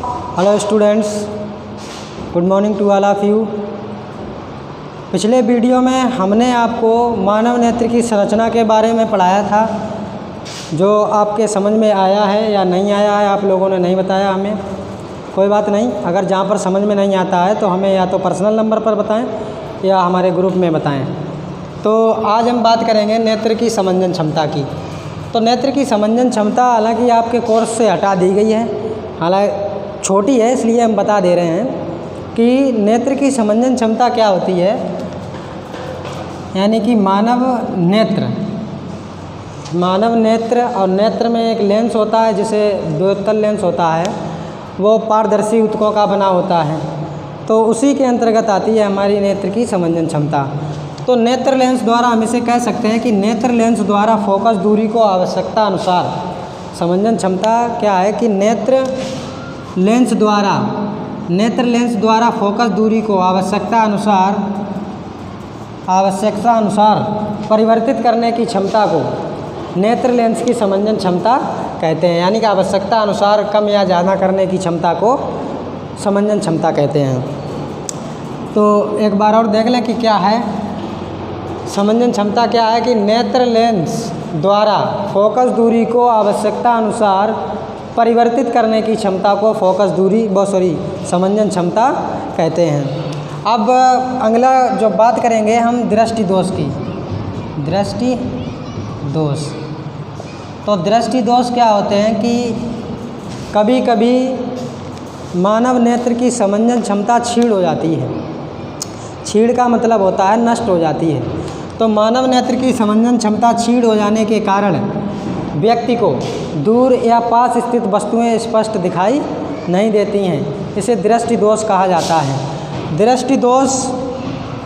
Hello students, good morning to all of you. पिछले video में हमने आपको मानव नेत्र की संरचना के बारे में पढ़ाया था, जो आपके समझ में आया है या नहीं आया है आप लोगों ने नहीं बताया हमें। कोई बात नहीं, अगर जहाँ पर समझ में नहीं आता है तो हमें या तो पर्सनल नंबर पर बताएं या हमारे ग्रुप में बताएं। तो आज हम बात करेंगे नेत्र की समंजन क्षमता की। तो नेत्र की समंजन क्षमता हालांकि आपके कोर्स से हटा दी गई है, हालांकि छोटी है इसलिए हम बता दे रहे हैं कि नेत्र की समंजन क्षमता क्या होती है। यानी कि मानव नेत्र और नेत्र में एक लेंस होता है जिसे द्वितल लेंस होता है, वो पारदर्शी ऊतकों का बना होता है। तो उसी के अंतर्गत आती है हमारी नेत्र की समंजन क्षमता। तो नेत्र लेंस द्वारा हम इसे कह सकते हैं कि नेत्र लेंस द्वारा फोकस दूरी को आवश्यकता अनुसार समंजन क्षमता क्या है कि नेत्र लेंस द्वारा फोकस दूरी को आवश्यकता अनुसार परिवर्तित करने की क्षमता को नेत्र लेंस की समंजन क्षमता कहते हैं। यानी कि आवश्यकता अनुसार कम या ज़्यादा करने की क्षमता को समंजन क्षमता कहते हैं। तो एक बार और देख लें कि क्या है समंजन क्षमता। क्या है कि नेत्र लेंस द्वारा फोकस दूरी को आवश्यकता अनुसार परिवर्तित करने की क्षमता को समंजन क्षमता कहते हैं। अब अगला जो बात करेंगे हम दृष्टि दोष की। दृष्टि दोष, तो दृष्टि दोष क्या होते हैं कि कभी कभी मानव नेत्र की समंजन क्षमता क्षीण हो जाती है। क्षीण का मतलब होता है नष्ट हो जाती है। तो मानव नेत्र की समंजन क्षमता क्षीण हो जाने के कारण व्यक्ति को दूर या पास स्थित वस्तुएं स्पष्ट दिखाई नहीं देती हैं। इसे दृष्टि दोष कहा जाता है। दृष्टि दोष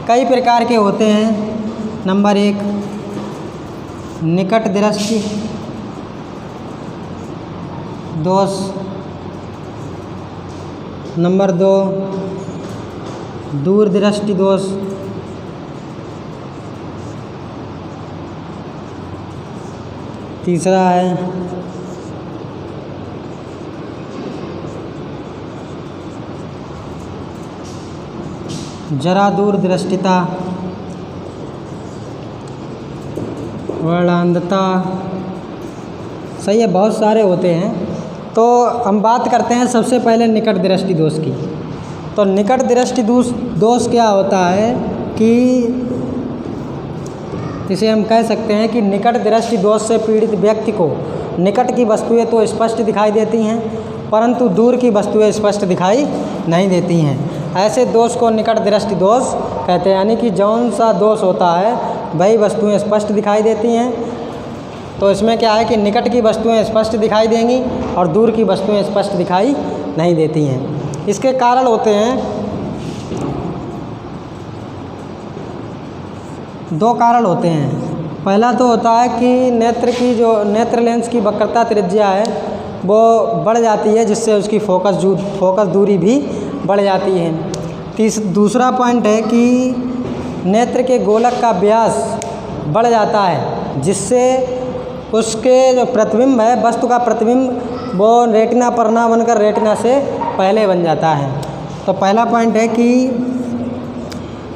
कई प्रकार के होते हैं। नंबर 1 निकट दृष्टि दोष, नंबर 2 दूर दृष्टि दोष, तीसरा है जरा दूर दृष्टिता, वर्णांधता। सही है, बहुत सारे होते हैं। तो हम बात करते हैं सबसे पहले निकट दृष्टि दोष की। तो निकट दृष्टि दोष क्या होता है कि इसे हम कह सकते हैं कि निकट दृष्टि दोष से पीड़ित व्यक्ति को निकट की वस्तुएं तो स्पष्ट दिखाई देती हैं, परंतु दूर की वस्तुएं स्पष्ट दिखाई नहीं देती हैं। ऐसे दोष को निकट दृष्टि दोष कहते हैं। यानी कि जौन सा दोष होता है वही वस्तुएं स्पष्ट दिखाई देती हैं। तो इसमें क्या है कि निकट की वस्तुएं स्पष्ट दिखाई देंगी और दूर की वस्तुएं स्पष्ट दिखाई नहीं देती हैं। इसके कारण होते हैं, 2 कारण होते हैं। पहला तो होता है कि नेत्र लेंस की वक्रता त्रिज्या है वो बढ़ जाती है, जिससे उसकी फोकस दूरी भी बढ़ जाती है। दूसरा पॉइंट है कि नेत्र के गोलक का व्यास बढ़ जाता है, जिससे उसके जो प्रतिबिंब है, वस्तु का प्रतिबिंब, वो रेटिना पर ना बनकर रेटिना से पहले बन जाता है। तो पहला पॉइंट है कि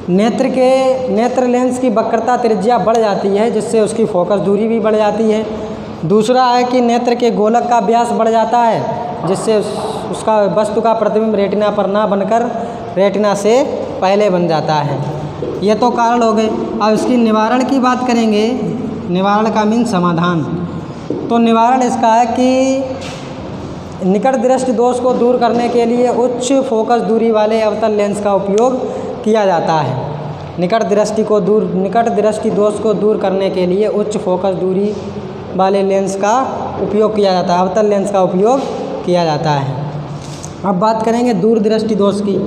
नेत्र लेंस की वक्रता त्रिज्या बढ़ जाती है, जिससे उसकी फोकस दूरी भी बढ़ जाती है। दूसरा है कि नेत्र के गोलक का व्यास बढ़ जाता है, जिससे उसका वस्तु का प्रतिबिंब रेटिना पर ना बनकर रेटिना से पहले बन जाता है। ये तो कारण हो गए। अब इसकी निवारण की बात करेंगे। निवारण का मीन समाधान। तो निवारण इसका है कि निकट दृष्टि दोष को दूर करने के लिए उच्च फोकस दूरी वाले अवतल लेंस का उपयोग किया जाता है। निकट दृष्टि दोष को दूर करने के लिए उच्च फोकस दूरी वाले लेंस का उपयोग किया जाता है, अवतल लेंस का उपयोग किया जाता है। अब बात करेंगे दूर दृष्टि दोष की।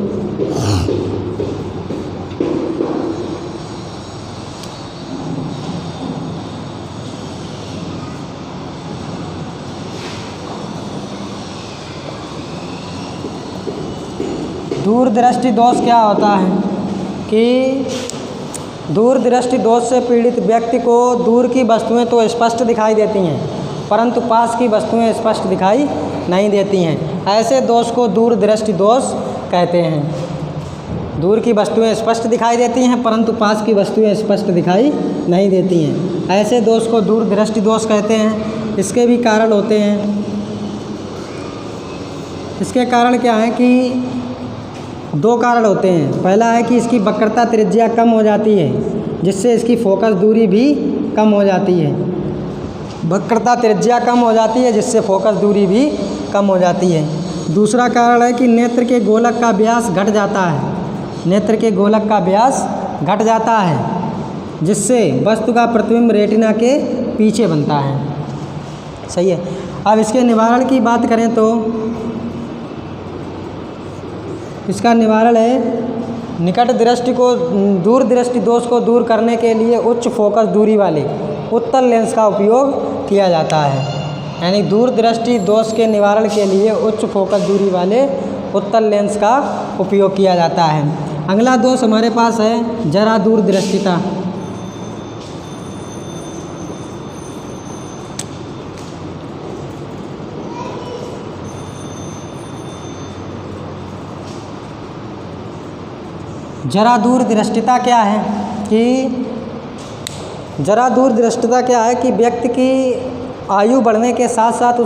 दूर दृष्टि दोष क्या होता है कि दूर दृष्टि दोष से पीड़ित व्यक्ति को दूर की वस्तुएं तो स्पष्ट दिखाई देती हैं, परंतु पास की वस्तुएं स्पष्ट दिखाई नहीं देती हैं। ऐसे दोष को दूरदृष्टि दोष कहते हैं। दूर की वस्तुएं स्पष्ट दिखाई देती हैं परंतु पास की वस्तुएं स्पष्ट दिखाई नहीं देती हैं। ऐसे दोष को दूरदृष्टि दोष कहते हैं। इसके भी कारण होते हैं। इसके कारण क्या है कि 2 कारण होते हैं। पहला है कि इसकी वक्रता त्रिज्या कम हो जाती है जिससे इसकी फोकस दूरी भी कम हो जाती है। वक्रता त्रिज्या कम हो जाती है जिससे फोकस दूरी भी कम हो जाती है। दूसरा कारण है कि नेत्र के गोलक का व्यास घट जाता है। नेत्र के गोलक का व्यास घट जाता है जिससे वस्तु का प्रतिबिंब रेटिना के पीछे बनता है। सही है। अब इसके निवारण की बात करें तो इसका निवारण है निकट दृष्टि को दूर दृष्टि दोष को दूर करने के लिए उच्च फोकस दूरी वाले उत्तल लेंस का उपयोग किया जाता है। यानी दूर दृष्टि दोष के निवारण के लिए उच्च फोकस दूरी वाले उत्तल लेंस का उपयोग किया जाता है। अगला दोष हमारे पास है जरा दूरदृष्टिता। जरा दूरदृष्टिता क्या है कि व्यक्ति की आयु बढ़ने के साथ साथ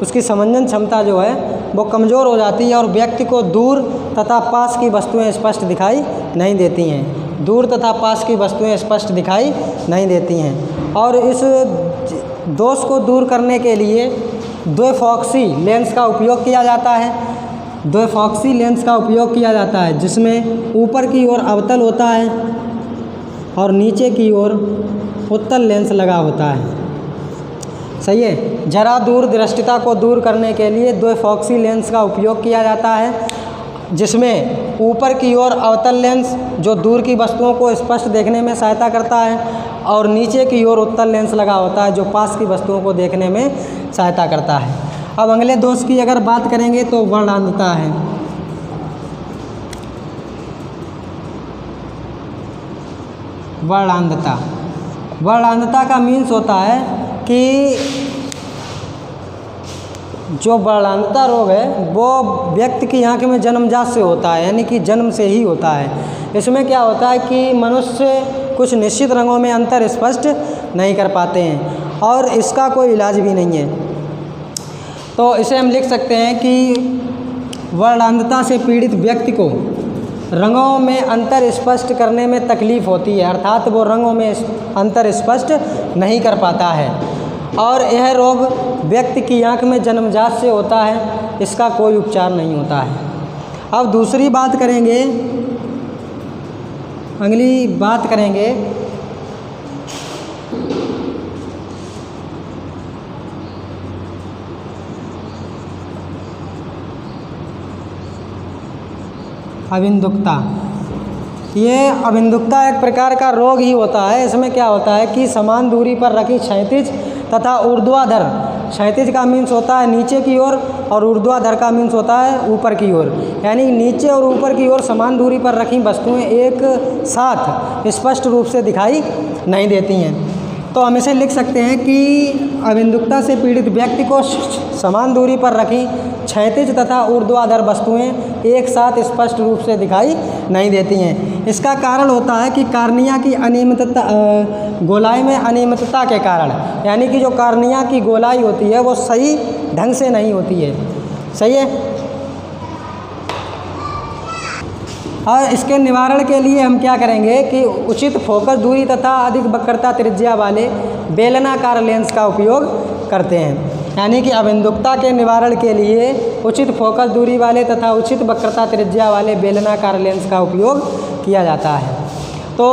उसकी समंजन क्षमता जो है वो कमज़ोर हो जाती है और व्यक्ति को दूर तथा पास की वस्तुएं स्पष्ट दिखाई नहीं देती हैं। दूर तथा पास की वस्तुएं स्पष्ट दिखाई नहीं देती हैं। और इस दोष को दूर करने के लिए द्विफॉक्सी लेंस का उपयोग किया जाता है। द्विफॉक्सी लेंस का उपयोग किया जाता है जिसमें ऊपर की ओर अवतल होता है और नीचे की ओर उत्तल लेंस लगा होता है। सही है। जरा दूरदृष्टिता को दूर करने के लिए द्विफॉक्सी लेंस का उपयोग किया जाता है जिसमें ऊपर की ओर अवतल लेंस जो दूर की वस्तुओं को स्पष्ट देखने में सहायता करता है और नीचे की ओर उत्तल लेंस लगा होता है जो पास की वस्तुओं को देखने में सहायता करता है। अब अगले दोष की अगर बात करेंगे तो वर्णांधता है। वर्णांधता का मीन्स होता है कि जो वर्णांधता रोग है वो व्यक्ति की आँख में जन्मजात से होता है, यानी कि जन्म से ही होता है। इसमें क्या होता है कि मनुष्य कुछ निश्चित रंगों में अंतर स्पष्ट नहीं कर पाते हैं और इसका कोई इलाज भी नहीं है। तो इसे हम लिख सकते हैं कि वर्णांधता से पीड़ित व्यक्ति को रंगों में अंतर स्पष्ट करने में तकलीफ़ होती है, अर्थात वो रंगों में अंतर स्पष्ट नहीं कर पाता है और यह रोग व्यक्ति की आँख में जन्मजात से होता है, इसका कोई उपचार नहीं होता है। अब दूसरी बात करेंगे, अगली बात करेंगे अबिंदुकता। ये अबिंदुकता एक प्रकार का रोग ही होता है। इसमें क्या होता है कि समान दूरी पर रखी क्षैतिज तथा ऊर्ध्वाधर, क्षैतिज का मीन्स होता है नीचे की ओर और ऊर्ध्वाधर का मीन्स होता है ऊपर की ओर, यानी नीचे और ऊपर की ओर समान दूरी पर रखी वस्तुएं एक साथ स्पष्ट रूप से दिखाई नहीं देती हैं। तो हम इसे लिख सकते हैं कि अबिंदुकता से पीड़ित व्यक्ति को समान दूरी पर रखी क्षैतिज तथा ऊर्ध्वाधर वस्तुएं एक साथ स्पष्ट रूप से दिखाई नहीं देती हैं। इसका कारण होता है कि कार्निया की अनियमितता, गोलाई में अनियमितता के कारण, यानी कि जो कार्निया की गोलाई होती है वो सही ढंग से नहीं होती है। सही है। और इसके निवारण के लिए हम क्या करेंगे कि उचित फोकस दूरी तथा अधिक वक्रता त्रिज्या वाले बेलनाकार लेंस का उपयोग करते हैं। यानी कि अबिंदुकता के निवारण के लिए उचित फोकस दूरी वाले तथा उचित वक्रता त्रिज्या वाले बेलनाकार लेंस का उपयोग किया जाता है। तो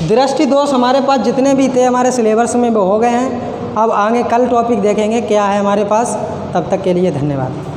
दृष्टि दोष हमारे पास जितने भी थे हमारे सिलेबस में वो हो गए हैं। अब आगे कल टॉपिक देखेंगे क्या है हमारे पास। तब तक के लिए धन्यवाद।